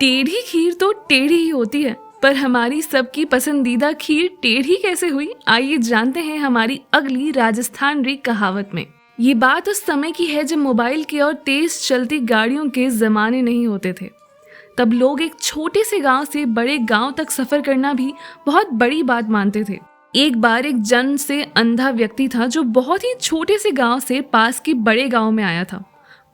टेढ़ी खीर तो टेढ़ी ही होती है, पर हमारी सबकी पसंदीदा खीर टेढ़ी कैसे हुई, आइए जानते हैं हमारी अगली राजस्थानी कहावत में। ये बात उस समय की है जब मोबाइल के और तेज चलती गाड़ियों के जमाने नहीं होते थे। तब लोग एक छोटे से गांव से बड़े गांव तक सफर करना भी बहुत बड़ी बात मानते थे। एक बार एक जन्म से अंधा व्यक्ति था जो बहुत ही छोटे से गांव से पास के बड़े गांव में आया था।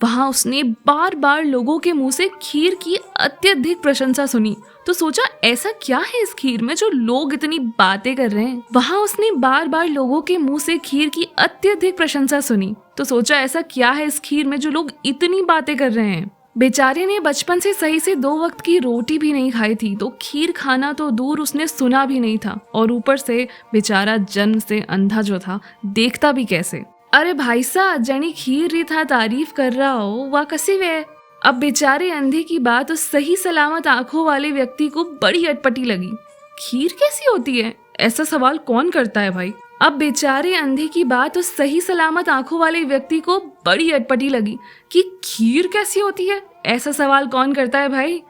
वहां उसने बार बार लोगों के मुंह से खीर की अत्यधिक प्रशंसा सुनी, तो सोचा ऐसा क्या है इस खीर में जो लोग इतनी बातें कर रहे हैं। वहां उसने बार बार लोगों के मुंह से खीर की अत्यधिक प्रशंसा सुनी, तो सोचा ऐसा क्या है इस खीर में जो लोग इतनी बातें कर रहे हैं। बेचारे ने बचपन से सही से 2 वक्त की रोटी भी नहीं खाई थी, तो खीर खाना तो दूर उसने सुना भी नहीं था, और ऊपर से बेचारा जन्म से अंधा जो था, देखता भी कैसे। अरे भाई साहब, जनी खीर री था तारीफ कर रहा हो, वाह कसी वे। अब बेचारे अंधे की बात उस सही सलामत आंखों वाले व्यक्ति को बड़ी अटपटी लगी। खीर कैसी होती है, ऐसा सवाल कौन करता है भाई। अब बेचारे अंधे की बात उस सही सलामत आंखों वाले व्यक्ति को बड़ी अटपटी लगी कि खीर कैसी होती है, ऐसा सवाल कौन करता है भाई।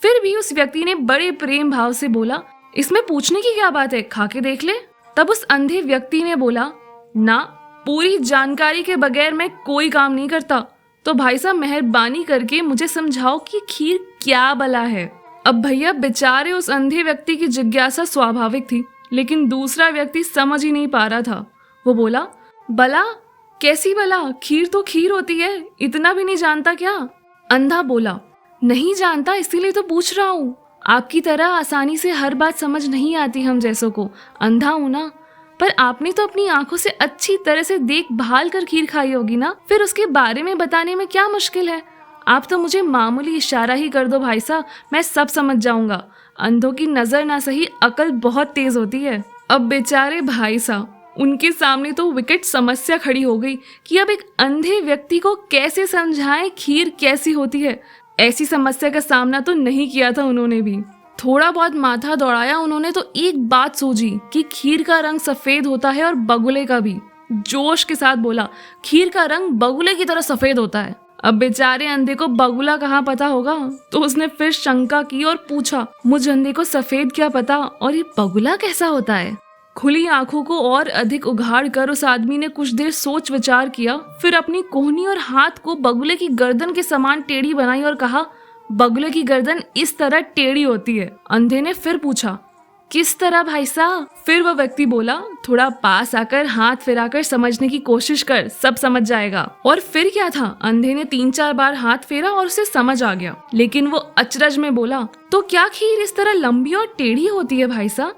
फिर भी उस व्यक्ति ने बड़े प्रेम भाव से बोला, इसमें पूछने की क्या बात है, खा के देख ले। तब उस अंधे व्यक्ति ने बोला, ना, पूरी जानकारी के बगैर मैं कोई काम नहीं करता, तो भाई साहब मेहरबानी करके मुझे समझाओ कि खीर क्या भला है। अब भैया बेचारे उस अंधे व्यक्ति की जिज्ञासा स्वाभाविक थी, लेकिन दूसरा व्यक्ति समझ ही नहीं पा रहा था। वो बोला, भला कैसी भला, खीर तो खीर होती है, इतना भी नहीं जानता क्या। अंधा बोला, नहीं जानता इसीलिए तो पूछ रहा हूँ, आपकी तरह आसानी से हर बात समझ नहीं आती हम जैसों को, अंधा हूँ ना। पर आपने तो अपनी आंखों से अच्छी तरह से देखभाल कर खीर खाई होगी ना, फिर उसके बारे में बताने में क्या मुश्किल है। आप तो मुझे मामूली इशारा ही कर दो भाई साहब, मैं सब समझ जाऊंगा। अंधों की नजर ना सही, अकल बहुत तेज होती है। अब बेचारे भाई साहब, उनके सामने तो विकट समस्या खड़ी हो गई कि अब एक अंधे व्यक्ति को कैसे समझाएं खीर कैसी होती है। ऐसी समस्या का सामना तो नहीं किया था उन्होंने भी। थोड़ा बहुत माथा दौड़ाया उन्होंने तो एक बात सूझी कि खीर का रंग सफेद होता है और बगुले का भी। जोश के साथ बोला, खीर का रंग बगुले की तरह सफेद होता है। अब बेचारे अंधे को बगुला कहाँ पता होगा, तो उसने फिर शंका की और पूछा, मुझ अंधे को सफेद क्या पता, और ये बगुला कैसा होता है। खुली आंखों को और अधिक उघाड़ कर उस आदमी ने कुछ देर सोच विचार किया, फिर अपनी कोहनी और हाथ को बगुले की गर्दन के समान टेढ़ी बनाई और कहा, बगुले की गर्दन इस तरह टेढ़ी होती है। अंधे ने फिर पूछा, किस तरह भाई साहब। फिर वह व्यक्ति बोला, थोड़ा पास आकर हाथ फिराकर समझने की कोशिश कर, सब समझ जाएगा। और फिर क्या था, अंधे ने 3-4 बार हाथ फेरा और उसे समझ आ गया। लेकिन वो अचरज में बोला, तो क्या खीर इस तरह लंबी और टेढ़ी होती है भाई साहब।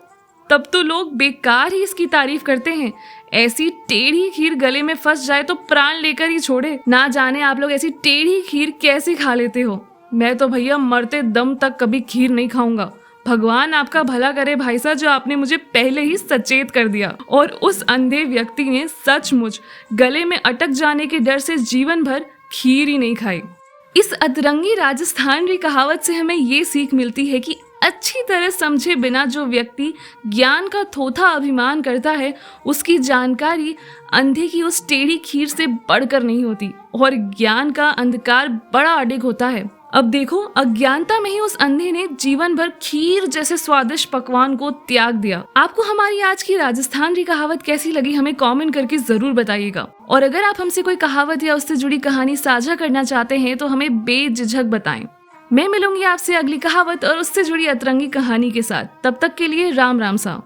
तब तो लोग बेकार ही इसकी तारीफ करते हैं। ऐसी टेढ़ी खीर गले में फंस जाए तो प्राण लेकर ही छोड़े। ना जाने आप लोग ऐसी टेढ़ी खीर कैसे खा लेते हो। मैं तो भैया मरते दम तक कभी खीर नहीं खाऊंगा। भगवान आपका भला करे भाई साहब, जो आपने मुझे पहले ही सचेत कर दिया। और उस अंधे व्यक्ति ने सचमुच गले में अटक जाने के डर से जीवन भर खीर ही नहीं खाई। इस अतरंगी राजस्थानी कहावत से हमें ये सीख मिलती है कि अच्छी तरह समझे बिना जो व्यक्ति ज्ञान का थोथा अभिमान करता है, उसकी जानकारी अंधे की उस टेढ़ी खीर से बढ़कर नहीं होती, और ज्ञान का अंधकार बड़ा अडिग होता है। अब देखो, अज्ञानता में ही उस अंधे ने जीवन भर खीर जैसे स्वादिष्ट पकवान को त्याग दिया। आपको हमारी आज की राजस्थानी कहावत कैसी लगी, हमें कमेंट करके जरूर बताइएगा। और अगर आप हमसे कोई कहावत या उससे जुड़ी कहानी साझा करना चाहते हैं तो हमें बेझिझक बताएं। मैं मिलूंगी आपसे अगली कहावत और उससे जुड़ी अतरंगी कहानी के साथ। तब तक के लिए राम राम सा।